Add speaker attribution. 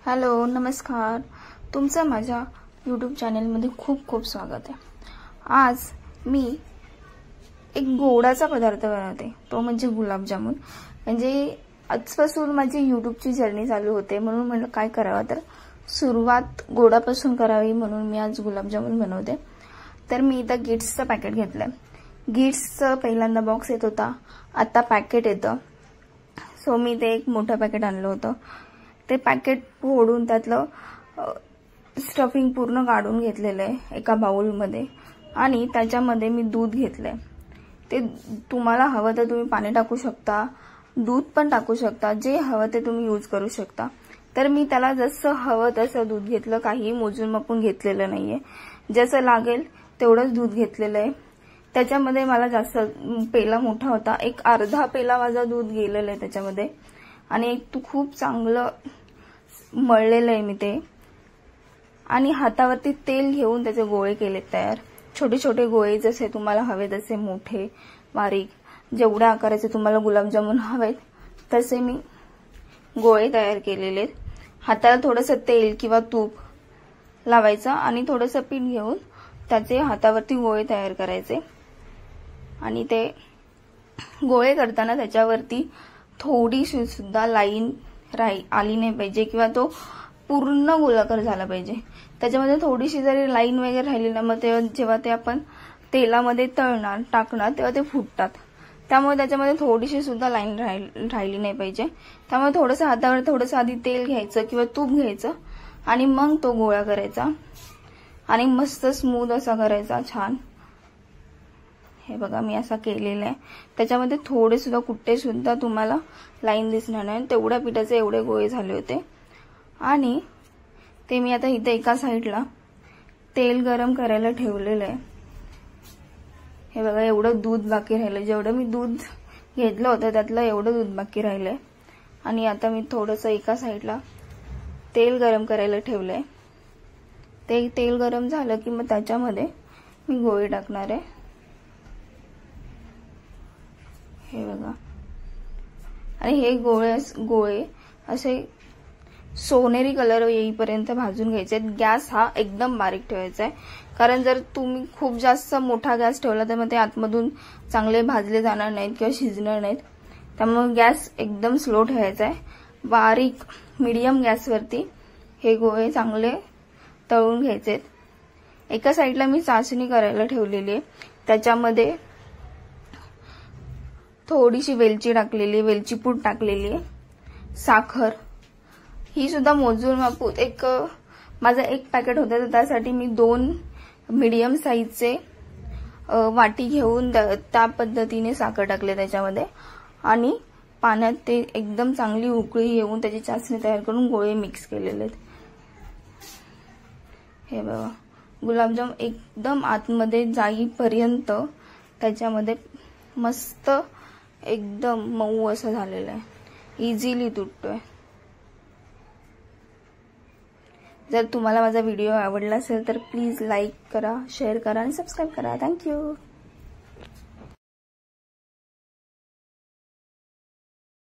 Speaker 1: Hello नमस्कार, तुमचं माझ्या यूट्यूब चॅनलमध्ये खूप खूप स्वागत आहे। आज मी एक गोडाचा पदार्थ बनवते, तो म्हणजे गुलाबजामुन। म्हणजे आजपासून माझी यूट्यूबची जर्नी चालू होते, म्हणून म्हटलं काय करावं, तर सुरुवात गोडापासून करावी, म्हणून मी आज गुलाबजामुन बनवते। तर मी इथं गिट्सचं पॅकेट घेतलंय। गिट्सचं पहिल्यांदा बॉक्स येत होता, आता पॅकेट येतं। सो मी ते एक मोठं पॅकेट आणलं होतं। ते पॅकेट फोडून त्यातलं स्टफिंग पूर्ण काढून घेतलेलं आहे एका बाउलमध्ये, आणि त्याच्यामध्ये मी दूध घेतलंय। ते तुम्हाला हवं तर तुम्ही पाणी टाकू शकता, दूध पण टाकू शकता, जे हवं ते तुम्ही यूज करू शकता। तर मी त्याला जसं हवं तसं दूध घेतलं, काही मोजून मापून घेतलेलं नाहीये, जसं लागेल तेवढंच दूध घेतलेलं आहे। त्याच्यामध्ये मला जास्त पेला मोठा होता, एक अर्धा पेला माझा दूध गेलेलं आहे त्याच्यामध्ये, आणि एक तू खूप चांगलं मळलेलं आहे मी ते। आणि हातावरती तेल घेऊन त्याचे गोळे केलेत तयार, छोटे छोटे गोळे, जसे तुम्हाला हवे तसे, मोठे बारीक, जेवढ्या आकाराचे तुम्हाला गुलाबजामुन हवेत तसे मी गोळे तयार केलेले आहेत। हाताला थोडंसं तेल किंवा तूप लावायचं आणि थोडंसं पीठ घेऊन त्याचे हातावरती गोळे तयार करायचे। आणि ते गोळे करताना त्याच्यावरती थोडीशी सुद्धा लाईन आली नाही पाहिजे, किंवा तो पूर्ण गोलाकार झाला पाहिजे। त्याच्यामध्ये थोडीशी जरी लाईन वगैरे राहिली ना, मग जेव्हा ते आपण तेलामध्ये टाकणार तेव्हा ते फुटतात। त्यामुळे त्याच्यामध्ये थोडीशी सुद्धा लाईन राहिली नाही पाहिजे। त्यामुळे थोडंसं हातावर थोडंसं आधी तेल घ्यायचं किंवा तूप घ्यायचं, आणि मग तो गोळा करायचा, आणि मस्त स्मूथ असा करायचा, छान। हे बघा मी असा केलेला आहे। त्याच्यामध्ये थोडे सुद्धा कुठे सुद्धा तुम्हाला लाईन दिसणार नाही, तेवढ्या पिठाचे एवढे गोळे झाले होते। आणि ते मी आता इथे एका साईडला तेल गरम करायला ठेवलेलं आहे। हे बघा एवढं दूध बाकी राहिलं, जेवढं मी दूध घेतलं होतं त्यातलं एवढं दूध बाकी राहिलंय। आणि आता मी थोडंसं एका साईडला तेल गरम करायला ठेवलंय। ते तेल गरम झालं की मग त्याच्यामध्ये मी गोळे टाकणार आहे। हे बघा, आणि हे गोळे असे सोनेरी कलर येईपर्यंत भाजून घ्यायचे। गॅस हा एकदम बारीक ठेवायचा आहे, कारण जर तुम्ही खूप जास्त मोठा गॅस ठेवला तर मग ते आतमधून चांगले भाजले जाणार नाहीत किंवा शिजणार नाहीत। त्यामुळे गॅस एकदम स्लो ठेवायचा आहे। बारीक मीडियम गॅसवरती हे गोळे चांगले तळून घ्यायचे। एका साईडला मी चाशणी करायला ठेवलेली आहे, त्याच्यामध्ये थोडीशी वेलची टाकलेली, वेलची पूड टाकलेली आहे, साखर ही सुद्धा मोजून मापून, माझं एक पॅकेट होतं तर त्यासाठी मी 2 मीडियम साईजचे वाटी घेऊन त्या पद्धतीने साखर टाकले त्याच्यामध्ये, आणि पाण्यात ते एकदम चांगली उकळी येऊन त्याची चाशणी तयार करून गोळे मिक्स केलेले आहेत। हे बघा, गुलाबजाम एकदम आतमध्ये जाईपर्यंत त्याच्यामध्ये मस्त एकदम मऊ असं झालेलं आहे, इझिली तुटतोय। जर तुम्हाला माझा व्हिडिओ आवडला असेल तर प्लीज लाईक करा, शेअर करा आणि सबस्क्राईब करा। थँक्यू।